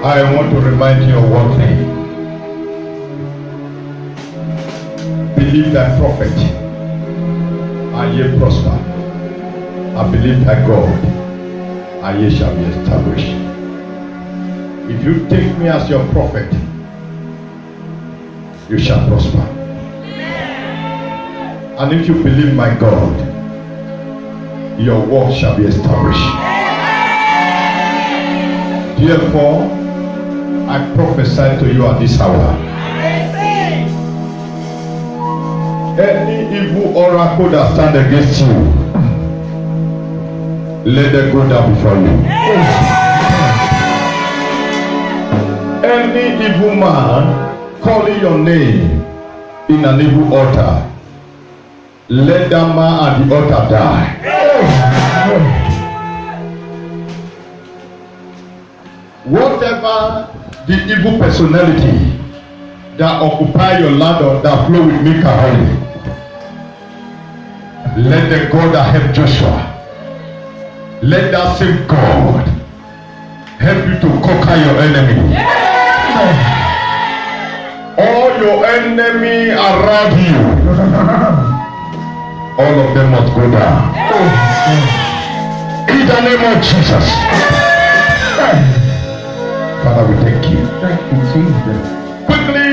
I want to remind you of one thing. Believe thy prophet, and ye prosper. I believe thy God, and ye shall be established. If you take me as your prophet, you shall prosper. And if you believe my God, your work shall be established. Therefore, I prophesy to you at this hour. Any evil oracle that stand against you, let them go down before you. Any evil man calling your name in an evil altar, let that man at the altar die. Whatever the evil personality that occupy your land or that flow with me currently, let the God that helped Joshua, let that same God help you to conquer your enemy. All your enemy around you, all of them must go down. In the name of Jesus. Father, we thank you. Thank you, Jesus. Quickly,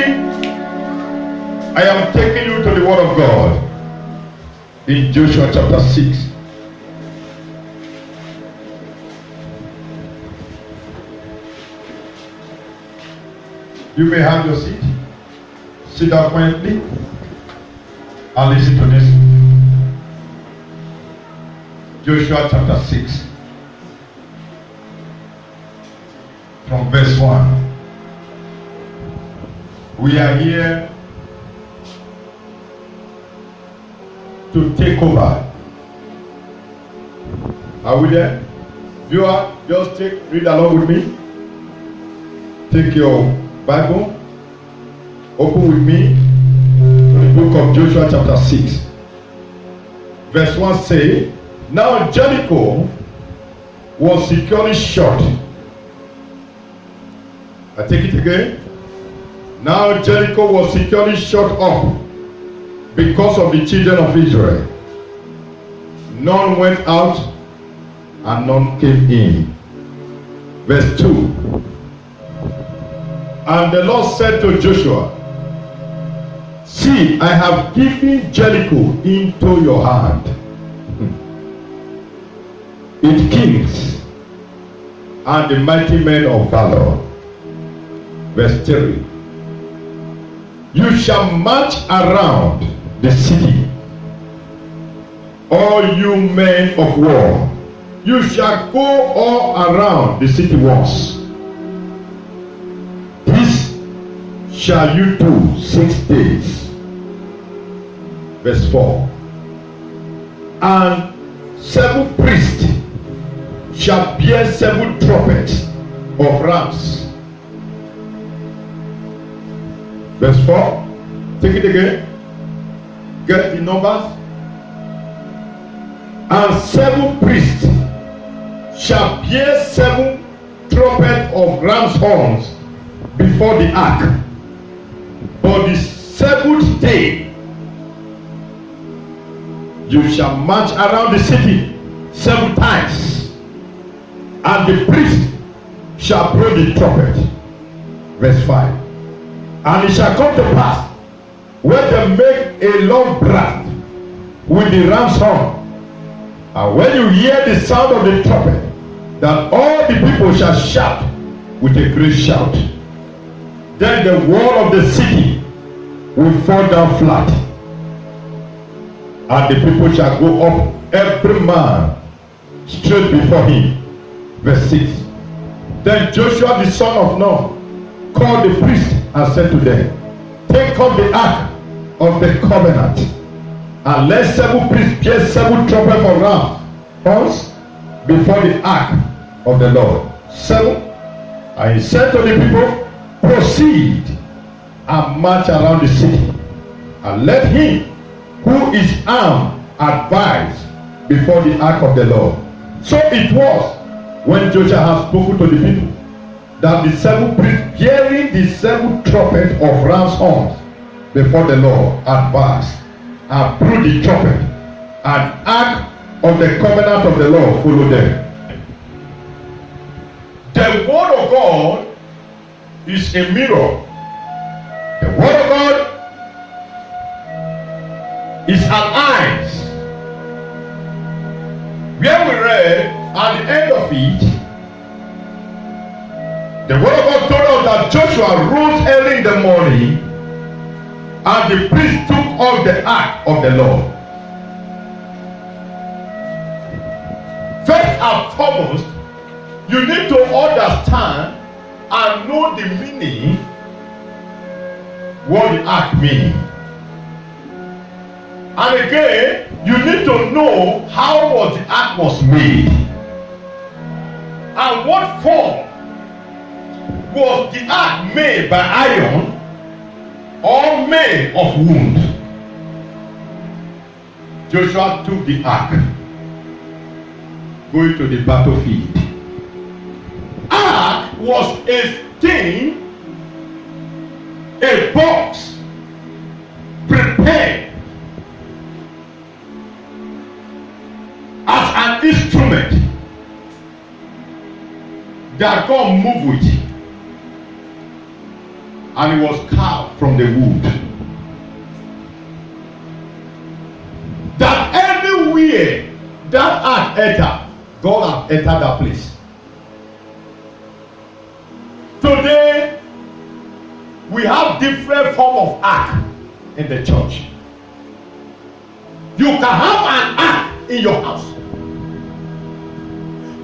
I am taking you to the word of God in Joshua chapter 6. You may have your seat. Sit down quietly and listen to this. Joshua chapter 6 from verse 1. We are here to take over. Are we there? Viewer, just read along with me. Take your Bible, open with me to the book of Joshua chapter 6. Verse 1 say, now Jericho was securely shut. I take it again. Now Jericho was securely shut up because of the children of Israel. None went out and none came in. Verse 2. And the Lord said to Joshua, see, I have given Jericho into your hand, its kings and the mighty men of valor. Verse 3. You shall march around the city, all you men of war. You shall go all around the city walls. This shall you do 6 days. Verse 4. And 7 priests shall bear 7 trumpets of rams. Verse 4. Take it again. Get the numbers. And 7 priests shall bear 7 trumpets of ram's horns before the ark. But the 7th day you shall march around the city 7 times, and the priest shall blow the trumpet. Verse 5. And it shall come to pass, when they make a long blast with the ram's horn, and when you hear the sound of the trumpet, that all the people shall shout with a great shout. Then the wall of the city will fall down flat, and the people shall go up every man straight before him. Verse 6. Then Joshua the son of Nun called the priest and said to them, take up the ark of the covenant, and let 7 priests bear 7 trumpets of rams horns before the ark of the Lord. 7. And he said to the people, proceed and march around the city, and let him who is armed advise before the ark of the Lord. So it was, when Joshua had spoken to the people, that the seven priests bearing the seven trumpets of ram's horns before the Lord advanced and blew the trumpet, and ark of the covenant of the Lord followed them. The word of God is a mirror. The word of God is an eyes. Where we read at the end of it, the word of God told us that Joshua rose early in the morning and the priest took up the ark of the Lord. First and foremost, you need to understand and know the meaning, what the ark means. And again, you need to know how was the ark was made and what form was the ark made by iron or made of wood. Joshua took the ark going to the battlefield. Ark was a thing, a box prepared as an instrument that God moved with, and it was carved from the wood. That anywhere that ark entered, God has entered that place. Today, we have different form of ark in the church. You can have an ark in your house.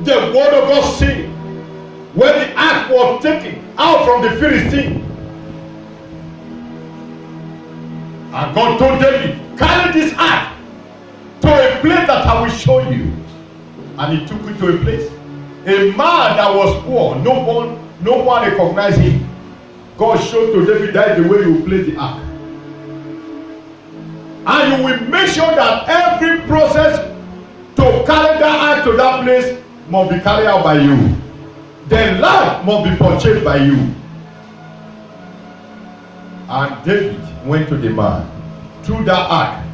The word of God says, when the ark was taken out from the Philistine, and God told David, carry this ark to a place that I will show you. And he took it to a place. A man that was poor, no one recognized him. God showed to David, that is the way you will place the ark. And you will make sure that every process to carry that ark to that place must be carried out by you. The land must be purchased by you. And David went to the man. Through that ark,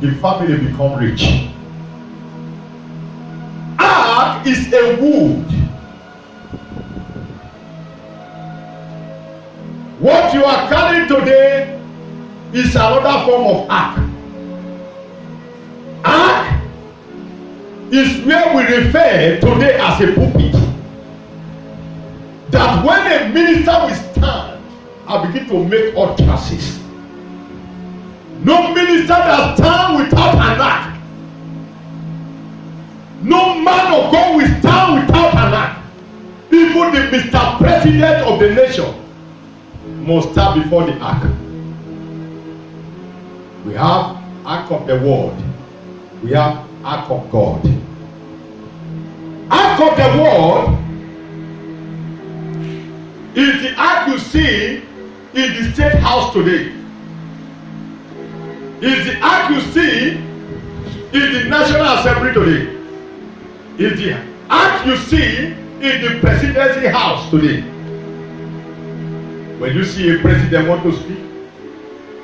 the family become rich. Ark is a wood. What you are carrying today is another form of ark. Ark is where we refer today as a pulpit. That when a minister will stand and begin to make utterances, no minister that stand without an ark. No man of God will stand without an ark. Even the Mr. President of the nation must stand before the ark. We have ark of the world. We have ark of God. Ark of the world is the ark you see in the state house today. Is the ark you see in the National Assembly today. Is the ark you see in the presidency house today. When you see a president want to speak,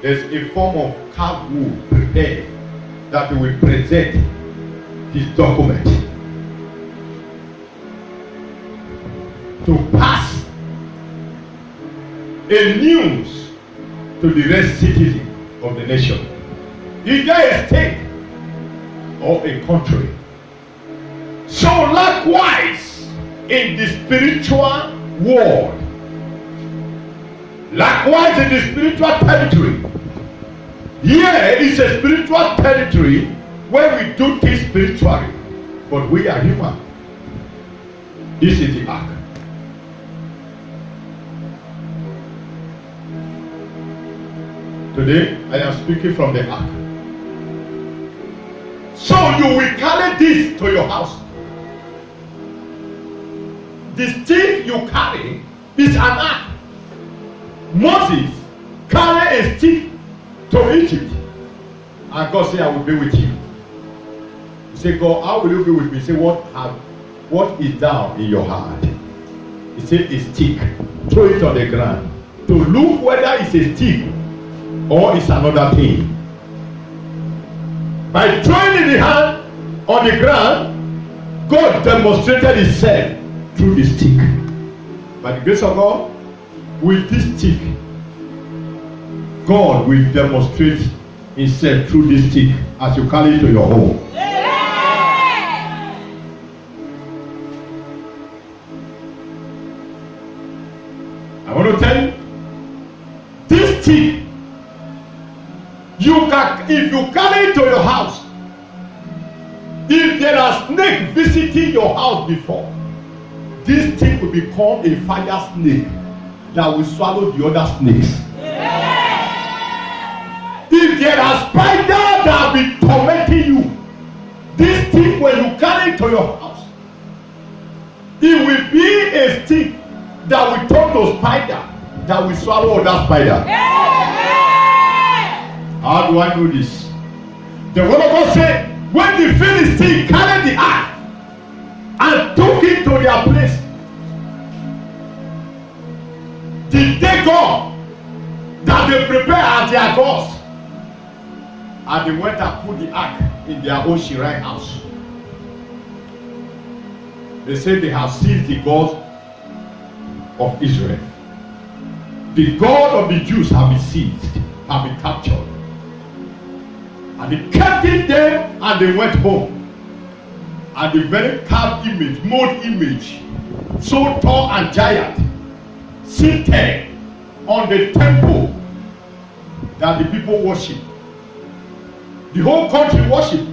there's a form of carved wood prepared that he will present his document to pass a news to the rest citizens of the nation. Either a state or a country. So likewise in the spiritual world, likewise in the spiritual territory, here is a spiritual territory where we do things spiritually, but we are human. This is the ark. Today I am speaking from the ark. So you will carry this to your house. The stick you carry is an ark. Moses carried a stick to Egypt, and God said, I will be with you. He said, God, how will you be with me? He said, what is down in your heart? He said a stick. Throw it on the ground to look whether it's a stick or it's another thing. By throwing in the hand on the ground, God demonstrated himself through the stick. By the grace of God, with this stick, God will demonstrate himself through this stick as you carry it to your home. I want to tell you, this stick, if you carry it to your house, if there are snakes visiting your house before, this stick will become a fire snake that will swallow the other snakes. If there are spiders that will be tormenting you, this stick, when you carry it to your house, it will be a stick that will turn to spider that will swallow other spider. How do I know this? The word of God said, when the Philistines carried the ark and took it to their place, did they go that they prepare as their gods? And they went and put the ark in their own shrine house. They said they have seized the God of Israel. The God of the Jews have been seized, have been captured. And they kept it there and they went home. And the very carved image, mold image, so tall and giant, seated on the temple that the people worship. The whole country worship.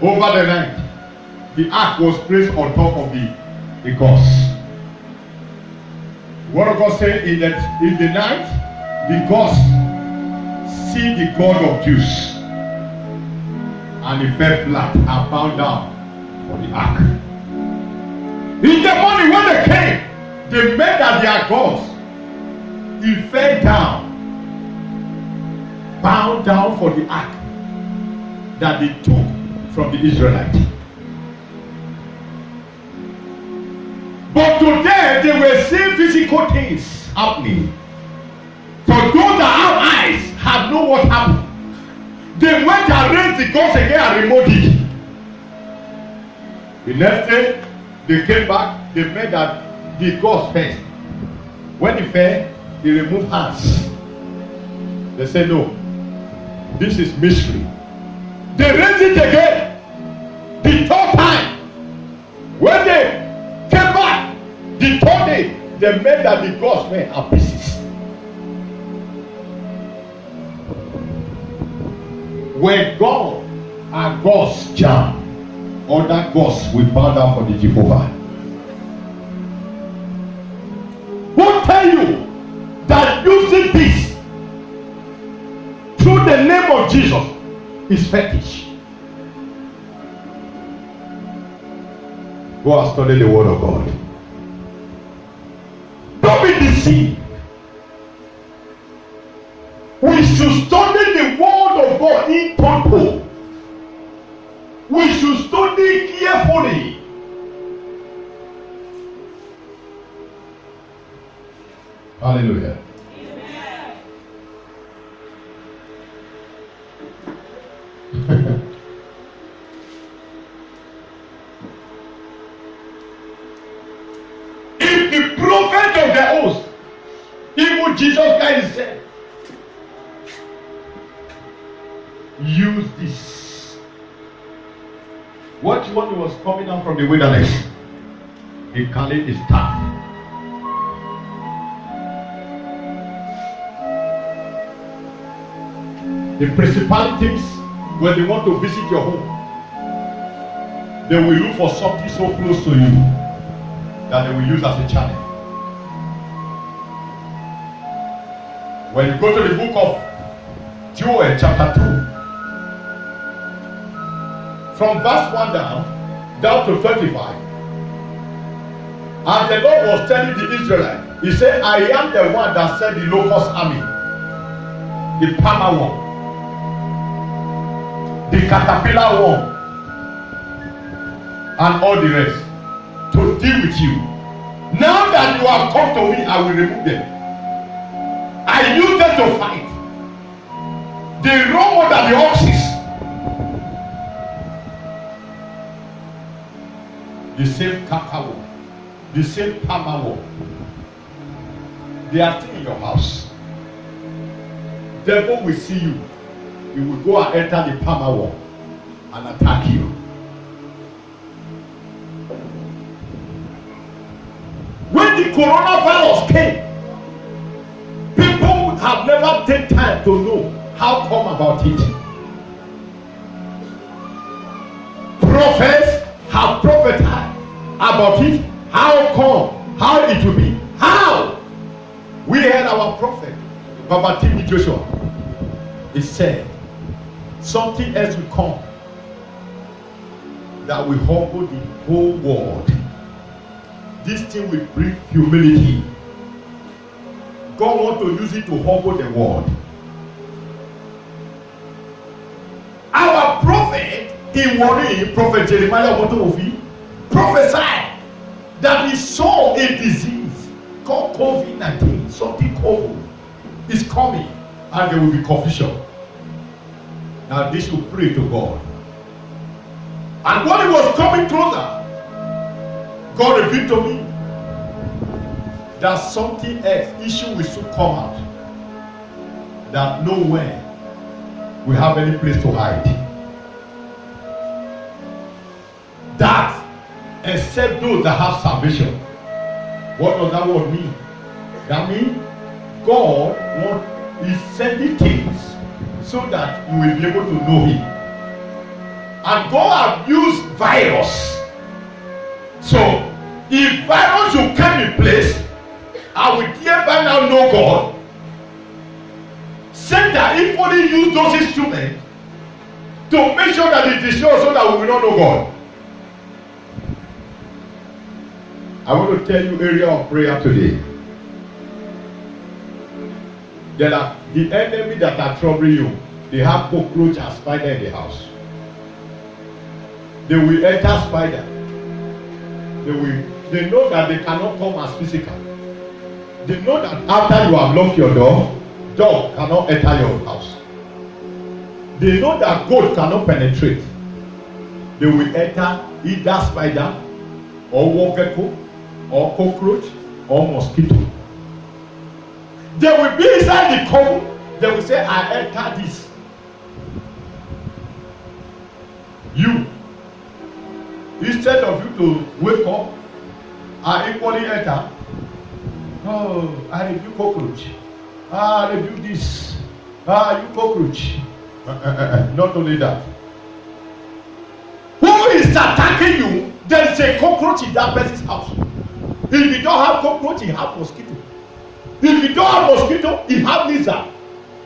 Over the night, the ark was placed on top of the gods. What does God say? In the night, the gods see the God of Jews, and he fell flat and bowed down for the ark. In the morning when they came, they met that their gods. He fell down, bowed down for the ark that they took from the Israelites. But today they were seeing physical things happening. For those that have eyes have known what happened. They went and raised the gods again and removed it. The next day they came back, they met that the gods fell. When they fell, they removed hands. They said, no, this is mystery. They raised it again. The third time. When they came back, the third day, they met that the gods fell and pieces. When God and gods jam, other gods will bow down for the Jehovah. Who tell you that using this through the name of Jesus is fetish? Go and study the word of God. Don't be deceived. We should study the word of God in total. We should study carefully. Hallelujah. Amen. If the prophet of the host, even Jesus Christ said, use this. What when he was coming down from the wilderness, he carried his staff. The principalities, when they want to visit your home, they will look for something so close to you that they will use as a channel. When you go to the book of Joel chapter 2, from verse 1 down to 35, and the Lord was telling the Israelites, he said, I am the one that sent the locust army, the palmer worm, the caterpillar worm, and all the rest to deal with you. that you have come to me, I will remove them. I use them to fight. They run more than the oxes. The same cacao, the same palmer, they are still in your house. Devil will see you. He will go and enter the palmer wall and attack you. When the coronavirus came, people have never taken time to know how come about it. Prophets have prophesied about it. How come? How it will be? How? We heard our prophet, Baba T.B. Joshua. He said, something else will come that will humble the whole world. This thing will bring humility. God wants to use it to humble the world. Our prophet in Warri, Prophet Jeremiah Wotowofi, prophesied that he saw a disease called COVID-19, something cold, is coming, and there will be confusion. Now they should pray to God. And when it was coming closer, God revealed to me that something else, issue will soon come out. That nowhere we have any place to hide. That except those that have salvation. What does that word mean? That means God is sending things so that you will be able to know Him. And God has used virus. So, if virus should come in place, I will hereby now know God. Satan equally use those instruments to make sure that it destroys so that we will not know God. I want to tell you area of prayer today. There are the enemy that are troubling you. They have cockroach and spider in the house. They will enter spider. They know that they cannot come as physical. They know that after you have locked your door, dog cannot enter your house. They know that goat cannot penetrate. They will enter either spider or war gecko or cockroach or mosquito. They will be inside the cover. They will say, I enter this. You, instead of you to wake up and equally enter, oh, I rebuke cockroach. I rebuke this. You cockroach. Not only that. Who is attacking you? There is a cockroach in that person's house. If you don't have cockroach, you have mosquito. If you don't have mosquito, you have lizard.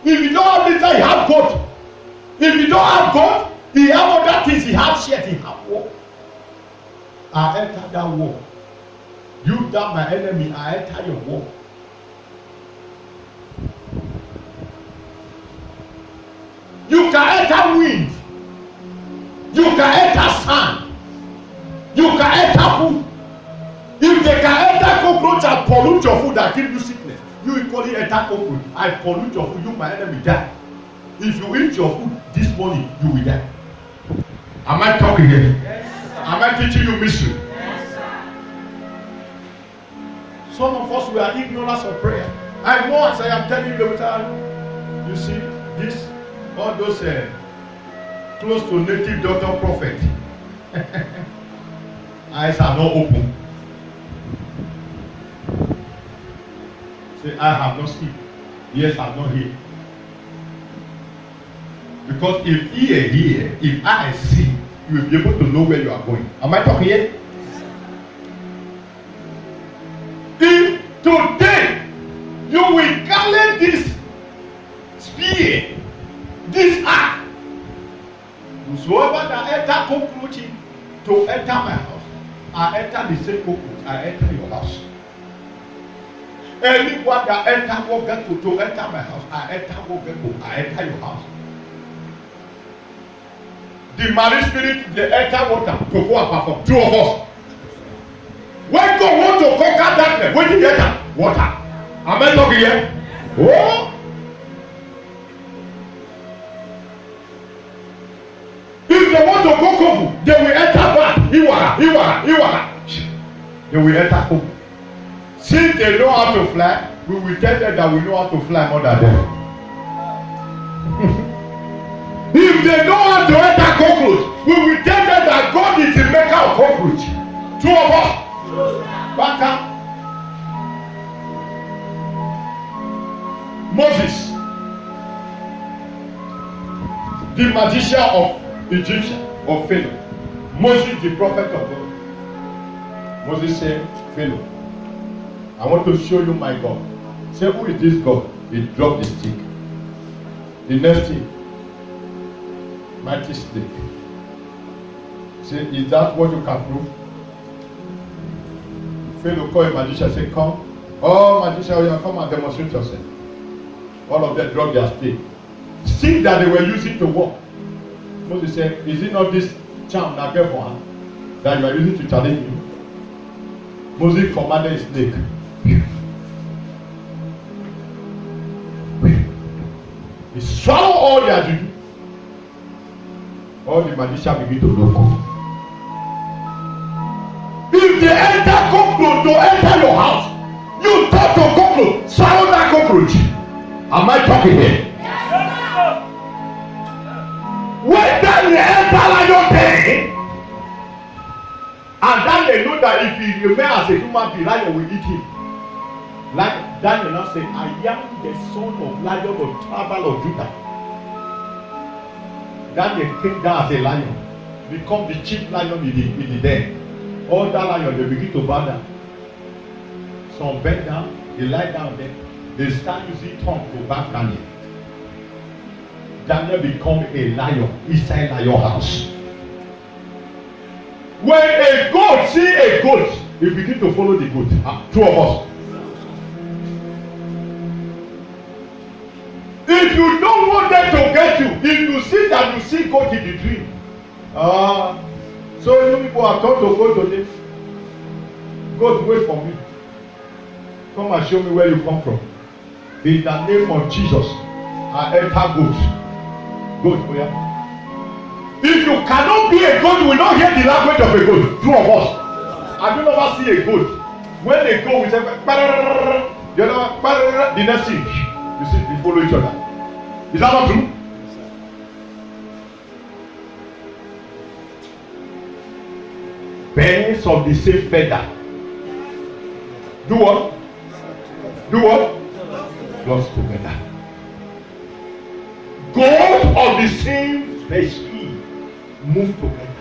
If you don't have lizard, you have goat. If you don't have goat, you have other things. You have shit, you have war. I enter that war. You that my enemy, I enter your war. You can enter wind. You can enter sand. You can enter food. If they can enter cockroach and pollute your food and give you sickness, you equally enter cockroach. I pollute your food, you my enemy die. If you eat your food this morning, you will die. Am I talking here? Yes, am I teaching you mystery? Yes, sir. Some of us we are ignorant of prayer. I know as I am telling you the time. You see, this all those close to native doctor prophet eyes are not open. Say, I have not seen, ears have not heard. Because if ear hear, if I see, you will be able to know where you are going. Am I talking here? If today you will gather this spear, this act, whosoever that enter cockroach to enter my house, I enter the same cockroach, I enter your house. Anyone that enter war gecko to enter my house, I enter war gecko, I enter your house. The marine spirit, they enter water to go and perform. Two of us. When God wants to conquer darkness, when you enter water. Am I talking here? Oh. If they want to go Kofu, they will enter back. Iwara. They will enter Kofu. Since they know how to fly, we will tell them that we know how to fly more than them. If they know how to enter cockroach, we will tell them that God is the maker of cockroach. Two of us. Back up. Moses, the magician of Egyptian of Pharaoh. Moses, the prophet of God. Moses said, Pharaoh, I want to show you my God. Say, who is this God? He dropped the stick. The next thing, mighty snake. Say, is that what you can prove? Pharaoh called a magician, say, come. Oh, magician, you come and demonstrate yourself. All of them dropped their stick. Stick that they were using to walk. Moses said, is it not this charm that gave for her that you are using to challenge me? Moses commanded a snake. He swallowed all their juju. All the magicians begin to look. If they enter cockroach to enter your house, you talk to cockroach, swallow that cockroach. Am I talking here? When Daniel enter lion den, and Daniel know that if he remain as a human being, lion will eat him. Like Daniel now say, I am the son of lion of tribe of Judah. Daniel came down as a lion, become the chief lion in the den. All that lion, they begin to bow down. Some bend down, they lie down there. They start using tongue to back Daniel. Daniel become a lion inside lion house. When a goat see a goat, he begin to follow the goat. Two of us. If you don't want them to get you, if you see that you see goat in the dream, so you people are told to go to this. God, wait for me. Come and show me where you come from. In the name of Jesus, I enter goat. Goat, oh yeah. If you cannot be a goat, you will not hear the language of a goat. Two of us. Have you never seen a goat? When they go, we say, the next thing, you see, they follow each other. Is that not true? Birds of the same feather. Do what? Do what? Flock together. God of the same species move together.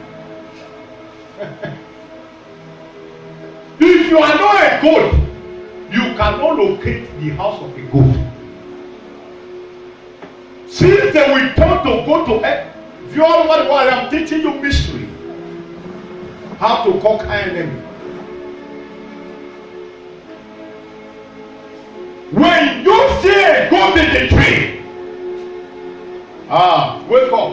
If you are not a goat, you cannot locate the house of a goat. Since they will turn to go to earth, you all know what I am teaching you mystery. How to conquer enemy. When you see a goat in the tree, wake up.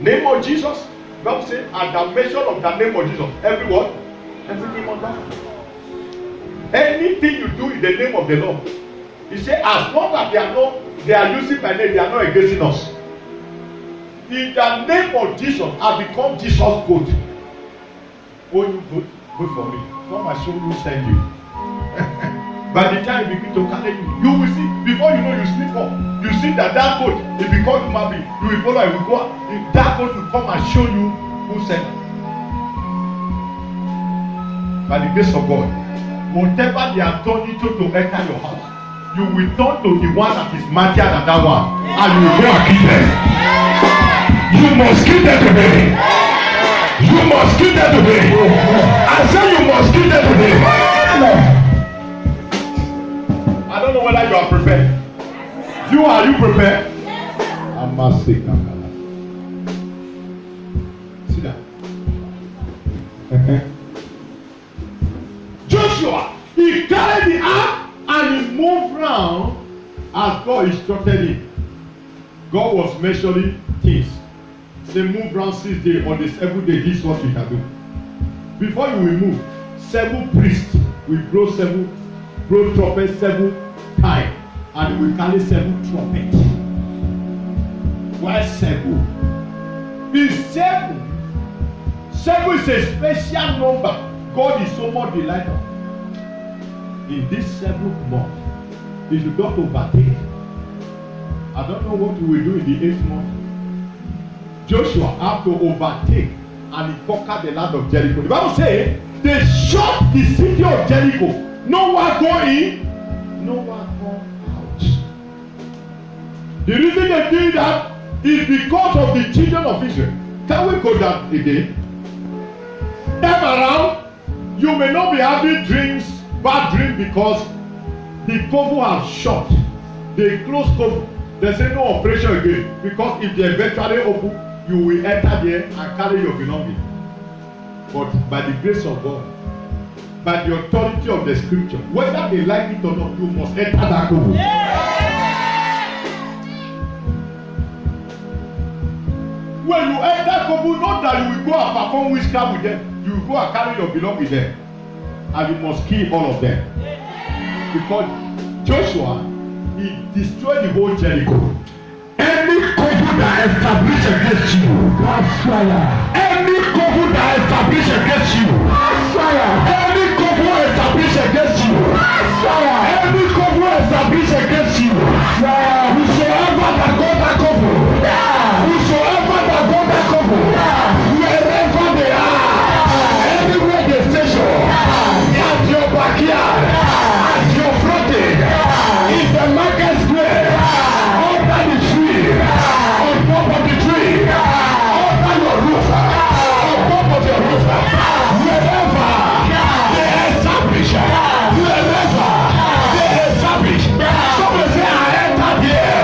Name of Jesus. God said, at the mention of the name of Jesus, everyone, everything on that. Anything you do in the name of the Lord, He said, as long as they are using my name, they are not against us. In the name of Jesus, I become Jesus' goat. Oh, you good? Good for me. Come and show you, send you. By the time you begin to carry you will see, before you know, you sleep up. You see that goat, it becomes human being. You will follow, it will go out. That goat will come and show you who sent it. By the grace of God, whatever they are turning to enter your house, you will turn to the one that is mightier than that one, and you will go and kill them. You must kill them today. You must kill them today. I say you must kill them today. I don't know whether you are prepared. Are you prepared? I must say, sit down. Joshua, he carried the ark and he moved round as God instructed him. God was measuring things. Say, move round 6 days. On the 7th day, this is what you can do. Before you will move, 7 priests will blow trumpets 7 times, and we carry 7 trumpets. Why 7? It's 7. 7 is a special number. God is so much delighted. In this 7th month, you should not overtake. I don't know what we will do in the 8th month. Joshua had to overtake and he conquered the land of Jericho. The Bible says they shut the city of Jericho. No one go in, no one come out. The reason they did that is because of the children of Israel. Can we go down again? Turn around. You may not be having dreams, bad dreams, because the cover have shut. They close cover. They say no operation again, because if they eventually open, you will enter there and carry your belongings. But by the grace of God, by the authority of the scripture, whether they like it or not, you must enter that cover. When you enter cover, not that you will go and perform witchcraft with them. You will go and carry your belongings with them, and you must kill all of them. Because Joshua, he destroyed the whole Jericho. Any cover that establish against you, that's fire. Any cover that establish against you, that's fire. Any cover establish against you, that's fire. Any cover establish against you, fire. Whosoever that got that cover, whosoever that got that cover, wherever they are, anywhere they station, at your backyard, at your frontage, in the market square, under the tree, on top of the tree, under your roof, on top of your roof, wherever they establish, somebody say, I entered here.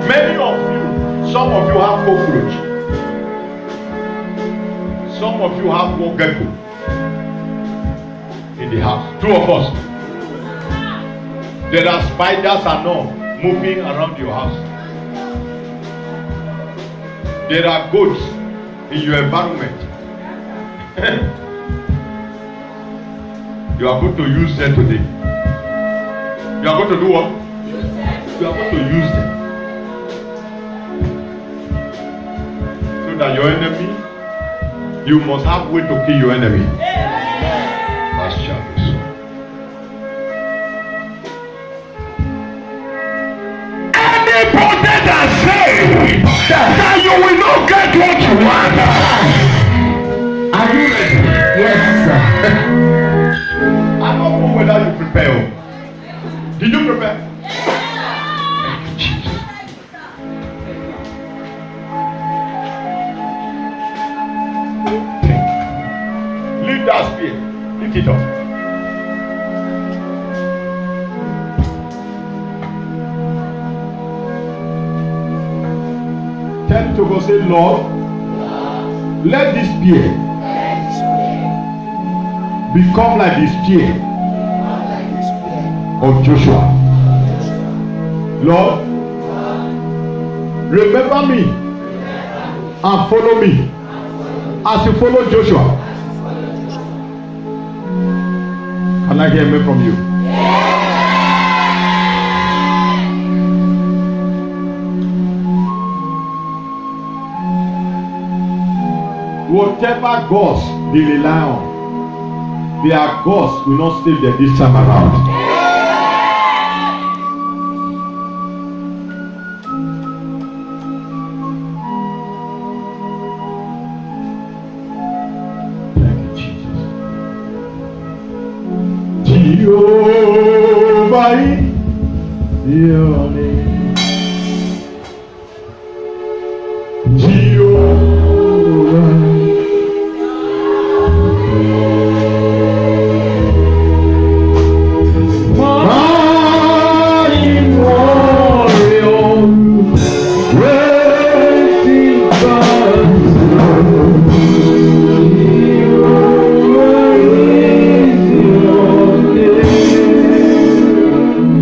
Many of you, some of you have cockroach. Some of you have more gecko in the house. 2 of us. There are spiders and all moving around your house. There are goats in your environment. You are going to use them today. You are going to do what? You are going to use them. So that your enemy, you must have way to kill your enemy. That's Charles. Anybody that say that you will not get what you want. Are you ready? Yes, sir. I don't know whether you prepare. Did you prepare? Jesus. Lift that spear. Lift it up. Tell to God, say, Lord, let this spear become like the spear of Joshua. Lord, remember me and follow me as you follow Joshua. Can I hear me from you? Whatever gods they rely on, their gods will not save them this time around. Thank you, Jesus. Jehovah,